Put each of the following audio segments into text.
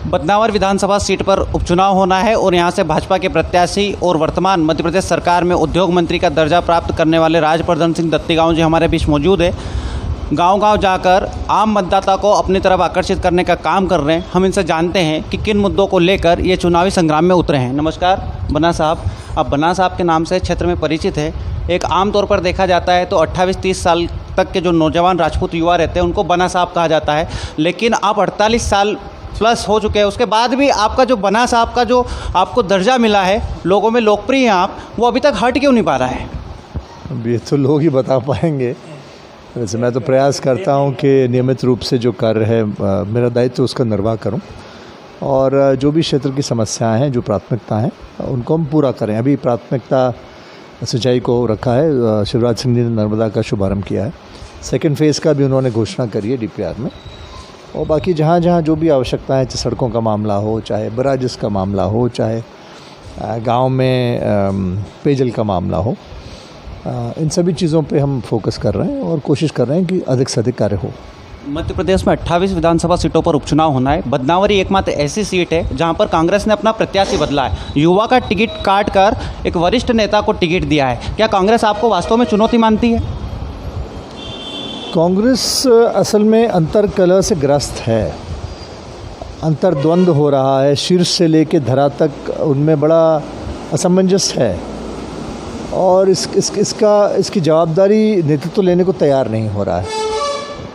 बदनावर विधानसभा seat पर उपचुनाव होना है और यहां से भाजपा के प्रत्याशी और वर्तमान मध्य प्रदेश सरकार में उद्योग मंत्री का दर्जा प्राप्त करने वाले राजवर्धन सिंह दत्तीगांव जी हमारे बीच मौजूद है। गांव-गांव जाकर आम मतदाता को अपनी तरफ आकर्षित करने का काम कर रहे हैं। हम इनसे जानते हैं कि किन मुद्दों को लेकर ये चुनावी संग्राम में उतरे हैं। नमस्कार बन्ना साहब, आप बन्ना साहब के नाम से क्षेत्र में परिचित है। एक आम तौर पर देखा जाता है तो 28-30 साल तक के जो नौजवान राजपूत युवा रहते हैं उनको बन्ना साहब कहा जाता है, लेकिन आप 48 साल प्लस हो चुके हैं, उसके बाद भी आपका जो बन्ना साहब का जो आपको दर्जा मिला है, लोगों में लोकप्रिय हैं आप, वो अभी तक हट क्यों नहीं पा रहा है? अब ये तो लोग ही बता पाएंगे। वैसे मैं तो प्रयास करता हूँ कि नियमित रूप से जो कार्य है मेरा दायित्व उसका निर्वाह करूँ और जो भी क्षेत्र की समस्याएं हैं, जो प्राथमिकता हैं, उनको हम पूरा करें। अभी प्राथमिकता सिंचाई को रखा है। शिवराज सिंह जी ने नर्मदा का शुभारंभ किया है। सेकेंड फेज़ का भी उन्होंने घोषणा करी है DPR में। और बाकी जहाँ जहाँ जो भी आवश्यकता है, चाहे सड़कों का मामला हो, चाहे बराजिस का मामला हो, चाहे गांव में पेयजल का मामला हो, इन सभी चीज़ों पे हम फोकस कर रहे हैं और कोशिश कर रहे हैं कि अधिक से अधिक कार्य हो। मध्य प्रदेश में 28 विधानसभा सीटों पर उपचुनाव होना है। बदनावरी एकमात्र ऐसी सीट है जहां पर कांग्रेस ने अपना प्रत्याशी बदला है। युवा का टिकट काट कर एक वरिष्ठ नेता को टिकट दिया है। क्या कांग्रेस आपको वास्तव में चुनौती मानती है? कांग्रेस असल में अंतर्कलह से ग्रस्त है। अंतर्द्वंद हो रहा है। शीर्ष से लेकर धरा तक उनमें बड़ा असमंजस है और इसकी जवाबदारी नेतृत्व लेने को तैयार नहीं हो रहा है।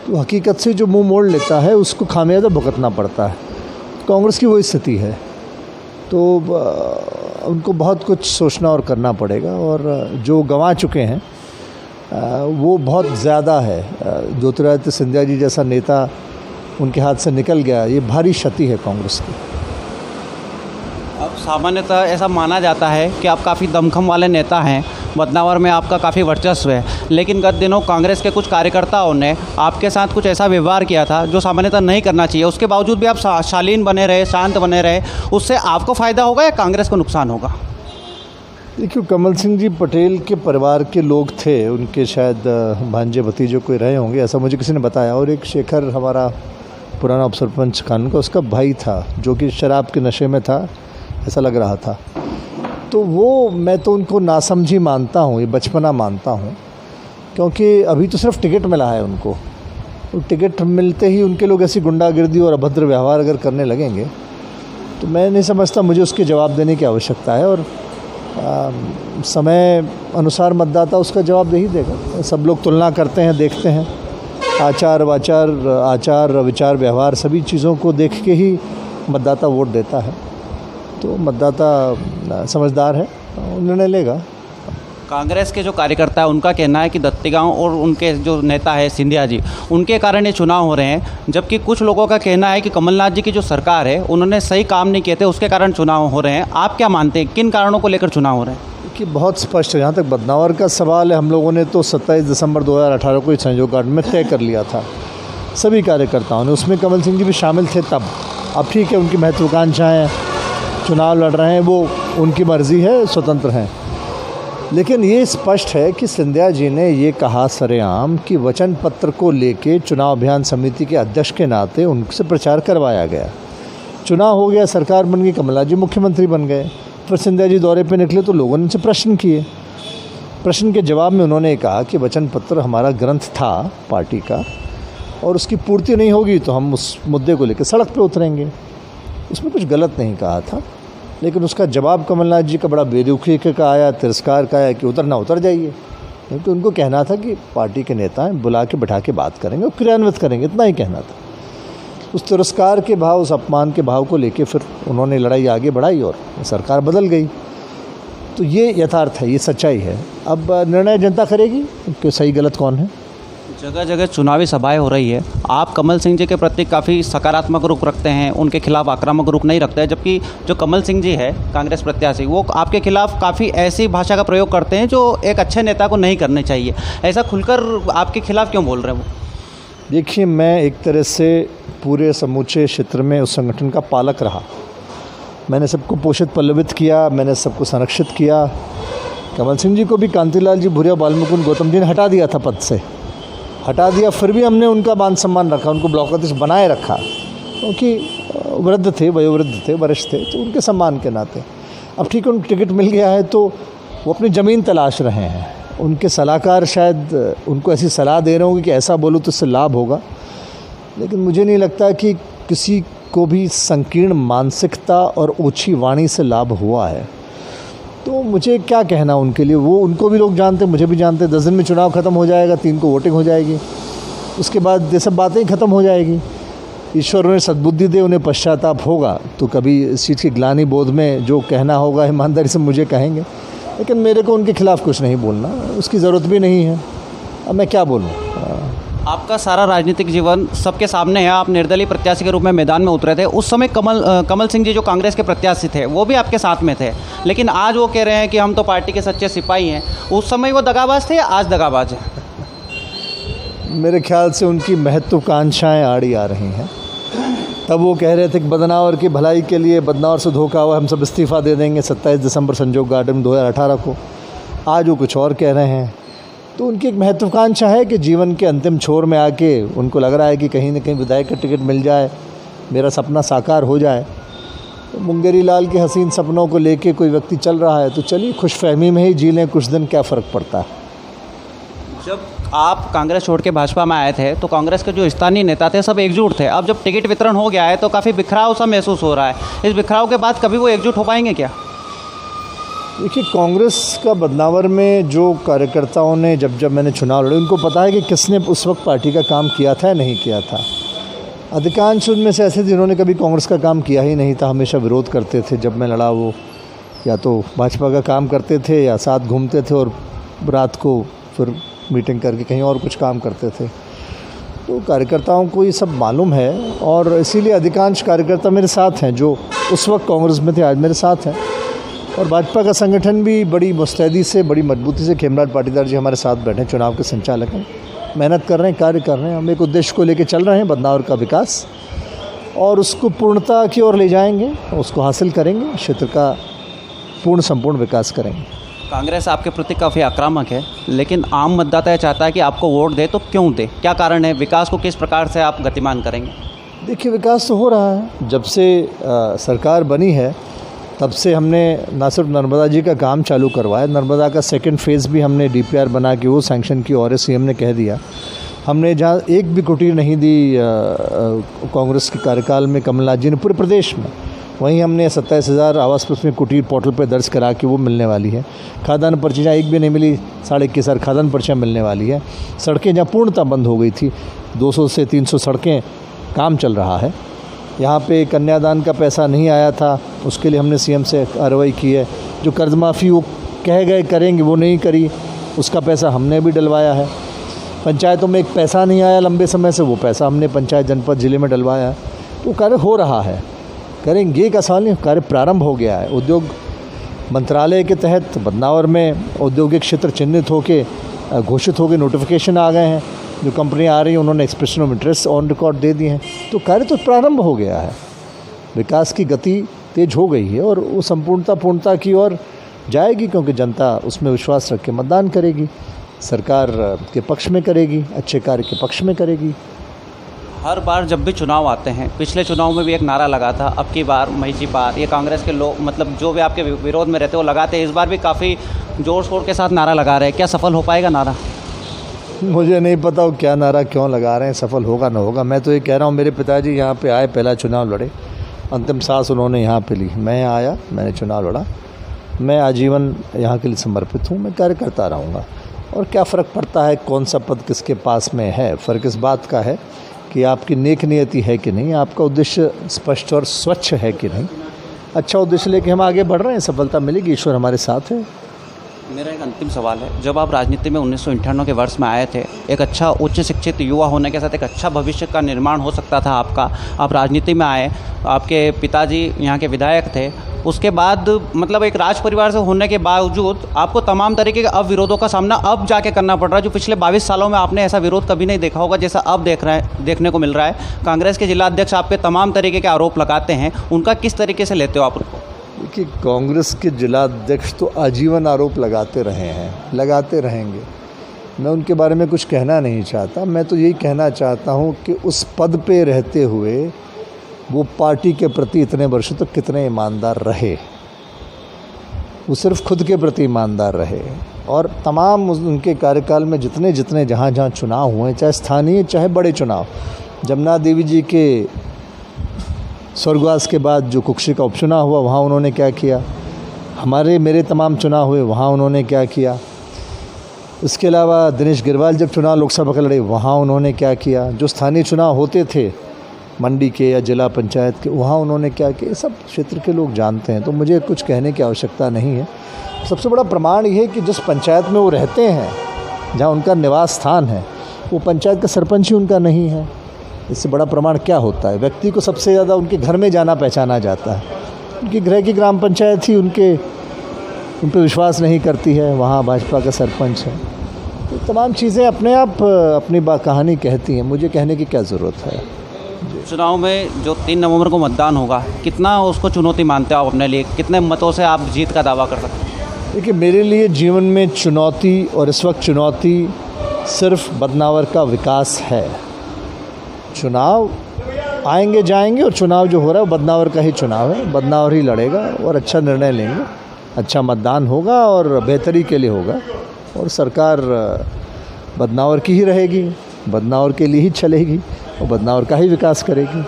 तो हकीकत से जो मुंह मोड़ लेता है उसको खामियाजा भुगतना पड़ता है। कांग्रेस की वो स्थिति है। तो उनको बहुत कुछ सोचना और करना पड़ेगा और जो गंवा चुके हैं वो बहुत ज़्यादा है। ज्योतिरादित्य सिंधिया जी जैसा नेता उनके हाथ से निकल गया, ये भारी क्षति है कांग्रेस की। अब सामान्यतः ऐसा माना जाता है कि आप काफ़ी दमखम वाले नेता हैं, बदनावर में आपका काफ़ी वर्चस्व है, लेकिन गत दिनों कांग्रेस के कुछ कार्यकर्ताओं ने आपके साथ कुछ ऐसा व्यवहार किया था जो सामान्यतः नहीं करना चाहिए। उसके बावजूद भी आप शालीन बने रहे, शांत बने रहे। उससे आपको फ़ायदा होगा या कांग्रेस को नुकसान होगा? देखिए, कमल सिंह जी पटेल के परिवार के लोग थे, उनके शायद भांजे भतीजे कोई रहे होंगे, ऐसा मुझे किसी ने बताया। और एक शेखर हमारा पुराना उप सरपंच कानून का, उसका भाई था जो कि शराब के नशे में था, ऐसा लग रहा था। तो वो मैं तो उनको नासमझी मानता हूँ, ये बचपना मानता हूँ, क्योंकि अभी तो सिर्फ टिकट मिला है उनको। तो टिकट मिलते ही उनके लोग ऐसी गुंडागिर्दी और अभद्र व्यवहार अगर करने लगेंगे तो मैं नहीं समझता मुझे उसके जवाब देने की आवश्यकता है। और समय अनुसार मतदाता उसका जवाब दे ही देगा। सब लोग तुलना करते हैं, देखते हैं, आचार विचार व्यवहार सभी चीज़ों को देख के ही मतदाता वोट देता है। तो मतदाता समझदार है, निर्णय लेगा। कांग्रेस के जो कार्यकर्ता है उनका कहना है कि दत्तीगांव और उनके जो नेता है सिंधिया जी, उनके कारण ये चुनाव हो रहे हैं, जबकि कुछ लोगों का कहना है कि कमलनाथ जी की जो सरकार है उन्होंने सही काम नहीं किए थे, उसके कारण चुनाव हो रहे हैं। आप क्या मानते हैं, किन कारणों को लेकर चुनाव हो रहे हैं? कि बहुत स्पष्ट है। जहाँ तक बदनावर का सवाल है, हम लोगों ने तो 27 दिसंबर 2018 को इस संयोग घाट में तय कर लिया था, सभी कार्यकर्ताओं ने। उसमें कमल सिंह जी भी शामिल थे तब। अब ठीक है, उनकी महत्वाकांक्षाएँ, चुनाव लड़ रहे हैं, वो उनकी मर्ज़ी है, स्वतंत्र हैं। लेकिन ये स्पष्ट है कि सिंधिया जी ने ये कहा सरेआम कि वचन पत्र को लेके चुनाव अभियान समिति के अध्यक्ष के नाते उनसे प्रचार करवाया गया। चुनाव हो गया, सरकार बन गई, कमलनाथ जी मुख्यमंत्री बन गए। फिर सिंधिया जी दौरे पे निकले तो लोगों ने उनसे प्रश्न किए। प्रश्न के जवाब में उन्होंने कहा कि वचन पत्र हमारा ग्रंथ था पार्टी का और उसकी पूर्ति नहीं होगी तो हम उस मुद्दे को लेकर सड़क पर उतरेंगे। इसमें कुछ गलत नहीं कहा था, लेकिन उसका जवाब कमलनाथ जी का बड़ा बेरुखी का आया, तिरस्कार का आया कि उतरना उतर जाइए। तो उनको कहना था कि पार्टी के नेता हैं, बुला के बैठा के बात करेंगे और क्रियान्वित करेंगे, इतना ही कहना था। उस तिरस्कार के भाव, उस अपमान के भाव को लेके फिर उन्होंने लड़ाई आगे बढ़ाई और सरकार बदल गई। तो ये यथार्थ है, ये सच्चाई है। अब निर्णय जनता करेगी कि सही गलत कौन है। जगह जगह चुनावी सभाएं हो रही है। आप कमल सिंह जी के प्रति काफ़ी सकारात्मक रुख रखते हैं, उनके खिलाफ आक्रामक रुख नहीं रखते हैं, जबकि जो कमल सिंह जी है कांग्रेस प्रत्याशी, वो आपके खिलाफ काफ़ी ऐसी भाषा का प्रयोग करते हैं जो एक अच्छे नेता को नहीं करनी चाहिए। ऐसा खुलकर आपके खिलाफ क्यों बोल रहे हैं वो? देखिए, मैं एक तरह से पूरे समूचे क्षेत्र में उस संगठन का पालक रहा। मैंने सबको पोषित पल्लवित किया, मैंने सबको संरक्षित किया। कमल सिंह जी को भी कांतिलाल जी भूरिया, वाल्मीकि गौतम जी ने हटा दिया था पद से, हटा दिया, फिर भी हमने उनका मान सम्मान रखा, उनको ब्लॉक अध्यक्ष बनाए रखा, क्योंकि वृद्ध थे, वयोवृद्ध थे, वरिष्ठ थे, तो उनके सम्मान के नाते अब ठीक है, उनको टिकट मिल गया है तो वो अपनी ज़मीन तलाश रहे हैं। उनके सलाहकार शायद उनको ऐसी सलाह दे रहे होंगे कि ऐसा बोलो तो इससे लाभ होगा, लेकिन मुझे नहीं लगता कि किसी को भी संकीर्ण मानसिकता और ओछी वाणी से लाभ हुआ है। तो मुझे क्या कहना उनके लिए, वो उनको भी लोग जानते, मुझे भी जानते। 10 दिन में चुनाव ख़त्म हो जाएगा, 3 को वोटिंग हो जाएगी, उसके बाद ये सब बातें ही ख़त्म हो जाएगी। ईश्वर उन्हें सद्बुद्धि दे, उन्हें पश्चाताप होगा तो कभी इस चीज़ की ग्लानि बोध में जो कहना होगा ईमानदारी से मुझे कहेंगे, लेकिन मेरे को उनके खिलाफ़ कुछ नहीं बोलना, उसकी ज़रूरत भी नहीं है। अब मैं क्या बोलूँ। आपका सारा राजनीतिक जीवन सबके सामने है। आप निर्दलीय प्रत्याशी के रूप में मैदान में उतरे थे। उस समय कमल सिंह जी जो कांग्रेस के प्रत्याशी थे वो भी आपके साथ में थे, लेकिन आज वो कह रहे हैं कि हम तो पार्टी के सच्चे सिपाही हैं। उस समय वो दगाबाज थे या आज दगाबाज है? मेरे ख्याल से उनकी महत्वाकांक्षाएँ आड़ी आ रही हैं। तब वो कह रहे थे कि बदनावर की भलाई के लिए बदनावर से धोखा हुआ, हम सब इस्तीफ़ा दे देंगे 27 दिसंबर संजोग गार्डन 2018 को। आज वो कुछ और कह रहे हैं। तो उनकी एक महत्वाकांक्षा है कि जीवन के अंतिम छोर में आके उनको लग रहा है कि कहीं न कहीं विधायक का टिकट मिल जाए, मेरा सपना साकार हो जाए। तो मुंगेरी लाल के हसीन सपनों को लेके कोई व्यक्ति चल रहा है तो चलिए खुशफहमी में ही जी लें कुछ दिन, क्या फ़र्क पड़ता है। जब आप कांग्रेस छोड़ के भाजपा में आए थे तो कांग्रेस के जो स्थानीय नेता थे सब एकजुट थे। अब जब टिकट वितरण हो गया है तो काफ़ी बिखराव सा महसूस हो रहा है। इस बिखराव के बाद कभी वो एकजुट हो पाएंगे क्या? देखिए, कांग्रेस का बदनावर में जो कार्यकर्ताओं ने जब मैंने चुनाव लड़े, उनको पता है कि किसने उस वक्त पार्टी का काम किया था या नहीं किया था। अधिकांश उनमें से ऐसे जिन्होंने कभी कांग्रेस का काम किया ही नहीं था, हमेशा विरोध करते थे। जब मैं लड़ा वो या तो भाजपा का काम करते थे या साथ घूमते थे और रात को फिर मीटिंग करके कहीं और कुछ काम करते थे। तो कार्यकर्ताओं को ये सब मालूम है और इसीलिए अधिकांश कार्यकर्ता मेरे साथ हैं। जो उस वक्त कांग्रेस में थे आज मेरे साथ हैं। और भाजपा का संगठन भी बड़ी मुस्तैदी से, बड़ी मजबूती से, खेमराज पाटीदार जी हमारे साथ बैठे, चुनाव के संचालक हैं, मेहनत कर रहे हैं, कार्य कर रहे हैं। हम एक उद्देश्य को लेकर चल रहे हैं, बदनावर का विकास, और उसको पूर्णता की ओर ले जाएंगे, उसको हासिल करेंगे, क्षेत्र का पूर्ण संपूर्ण विकास करेंगे। कांग्रेस आपके प्रति काफ़ी आक्रामक है, लेकिन आम मतदाता चाहता है कि आपको वोट दे, तो क्यों दे? क्या कारण है? विकास को किस प्रकार से आप गतिमान करेंगे? देखिए, विकास तो हो रहा है। जब से सरकार बनी है तब से हमने ना सिर्फ नर्मदा जी का काम चालू करवाया, नर्मदा का सेकंड फेज़ भी हमने DPR बना के वो सैंक्शन की और CM ने कह दिया। हमने जहाँ एक भी कुटीर नहीं दी कांग्रेस के कार्यकाल में कमलनाथ जी ने पूरे प्रदेश में, वहीं हमने 27,000 आवास में कुटीर पोर्टल पर दर्ज करा के वो मिलने वाली है। खाद्यान्न पर्ची जहाँ एक भी नहीं मिली, 21,500 खाद्यान्न पर्चियाँ मिलने वाली है। सड़कें जहाँ पूर्णतः बंद हो गई थी, 200 से 300 सड़कें काम चल रहा है। यहाँ पे कन्यादान का पैसा नहीं आया था, उसके लिए हमने CM से कार्रवाई की है। जो कर्ज माफ़ी वो कह गए करेंगे, वो नहीं करी, उसका पैसा हमने भी डलवाया है। पंचायतों में एक पैसा नहीं आया लंबे समय से, वो पैसा हमने पंचायत जनपद ज़िले में डलवाया है। तो कार्य हो रहा है, करेंगे का सवाल नहीं, कार्य प्रारंभ हो गया है। उद्योग मंत्रालय के तहत बदनावर में औद्योगिक क्षेत्र चिन्हित होके घोषित हो गए, नोटिफिकेशन आ गए हैं। जो कंपनियां आ रही हैं उन्होंने expression of interest on record दे दिए हैं। तो कार्य तो प्रारंभ हो गया है, विकास की गति तेज हो गई है और वो पूर्णता की ओर जाएगी, क्योंकि जनता उसमें विश्वास रख के मतदान करेगी, सरकार के पक्ष में करेगी, अच्छे कार्य के पक्ष में करेगी। हर बार जब भी चुनाव आते हैं, पिछले चुनाव में भी एक नारा लगा था, अब की बार महिची बार, ये कांग्रेस के लोग मतलब जो भी आपके विरोध में रहते वो लगाते हैं। इस बार भी काफ़ी जोर शोर के साथ नारा लगा रहे हैं, क्या सफल हो पाएगा नारा? मुझे नहीं पता वो क्या नारा क्यों लगा रहे हैं, सफल होगा ना होगा। मैं तो ये कह रहा हूँ, मेरे पिताजी यहाँ पे आए, पहला चुनाव लड़े, अंतिम सांस उन्होंने यहाँ पे ली। मैं यहाँ आया, मैंने चुनाव लड़ा, मैं आजीवन यहाँ के लिए समर्पित हूँ, मैं कार्य करता रहूँगा। और क्या फ़र्क पड़ता है कौन सा पद किसके पास में है? फ़र्क इस बात का है कि आपकी नेक नियति है कि नहीं, आपका उद्देश्य स्पष्ट और स्वच्छ है कि नहीं। अच्छा उद्देश्य लेके हम आगे बढ़ रहे हैं, सफलता मिलेगी, ईश्वर हमारे साथ है। मेरा एक अंतिम सवाल है, जब आप राजनीति में 1998 के वर्ष में आए थे, एक अच्छा उच्च शिक्षित युवा होने के साथ एक अच्छा भविष्य का निर्माण हो सकता था आपका। आप राजनीति में आए, आपके पिताजी यहाँ के विधायक थे, उसके बाद मतलब एक राज परिवार से होने के बावजूद आपको तमाम तरीके के अब विरोधों का सामना अब जाके करना पड़ रहा है, जो पिछले 22 सालों में आपने ऐसा विरोध कभी नहीं देखा होगा जैसा अब देखने को मिल रहा है। कांग्रेस के जिला अध्यक्ष आप पे तमाम तरीके के आरोप लगाते हैं, उनका किस तरीके से लेते हो आप उनको? कि कांग्रेस के जिला अध्यक्ष तो आजीवन आरोप लगाते रहे हैं, लगाते रहेंगे। मैं उनके बारे में कुछ कहना नहीं चाहता। मैं तो यही कहना चाहता हूं कि उस पद पे रहते हुए वो पार्टी के प्रति इतने वर्षों तक कितने ईमानदार रहे। वो सिर्फ खुद के प्रति ईमानदार रहे और तमाम उनके कार्यकाल में जितने जितने जहाँ जहाँ चुनाव हुए, चाहे स्थानीय चाहे बड़े चुनाव, जमुना देवी जी के स्वर्गवास के बाद जो कुक्षी का उपचुनाव हुआ वहाँ उन्होंने क्या किया, मेरे तमाम चुनाव हुए वहाँ उन्होंने क्या किया, इसके अलावा दिनेश गिरवाल जब चुनाव लोकसभा का लड़े वहाँ उन्होंने क्या किया, जो स्थानीय चुनाव होते थे मंडी के या जिला पंचायत के वहाँ उन्होंने क्या किया, सब क्षेत्र के लोग जानते हैं। तो मुझे कुछ कहने की आवश्यकता नहीं है। सबसे बड़ा प्रमाण ये है कि जिस पंचायत में वो रहते हैं, जहाँ उनका निवास स्थान है, वो पंचायत का सरपंच ही उनका नहीं है। इससे बड़ा प्रमाण क्या होता है? व्यक्ति को सबसे ज़्यादा उनके घर में जाना पहचाना जाता है। उनके गृह की ग्राम पंचायत ही उन पर विश्वास नहीं करती है, वहाँ भाजपा का सरपंच है। तो तमाम चीज़ें अपने आप अपनी कहानी कहती हैं, मुझे कहने की क्या ज़रूरत है। चुनाव में जो 3 नवंबर को मतदान होगा, कितना उसको चुनौती मानते हो आप अपने लिए? कितने मतों से आप जीत का दावा कर सकते हैं? देखिए, मेरे लिए जीवन में चुनौती और इस वक्त चुनौती सिर्फ बदनावर का विकास है। चुनाव आएंगे जाएंगे और चुनाव जो हो रहा है वो बदनावर का ही चुनाव है। बदनावर ही लड़ेगा और अच्छा निर्णय लेंगे, अच्छा मतदान होगा और बेहतरी के लिए होगा और सरकार बदनावर की ही रहेगी, बदनावर के लिए ही चलेगी और बदनावर का ही विकास करेगी।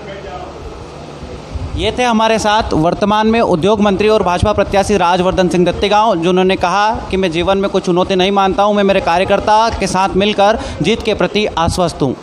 ये थे हमारे साथ वर्तमान में उद्योग मंत्री और भाजपा प्रत्याशी राजवर्धन सिंह दत्तीगांव, जिन्होंने कहा कि मैं जीवन में कोई चुनौती नहीं मानता हूँ, मैं मेरे कार्यकर्ता के साथ मिलकर जीत के प्रति आश्वस्त हूँ।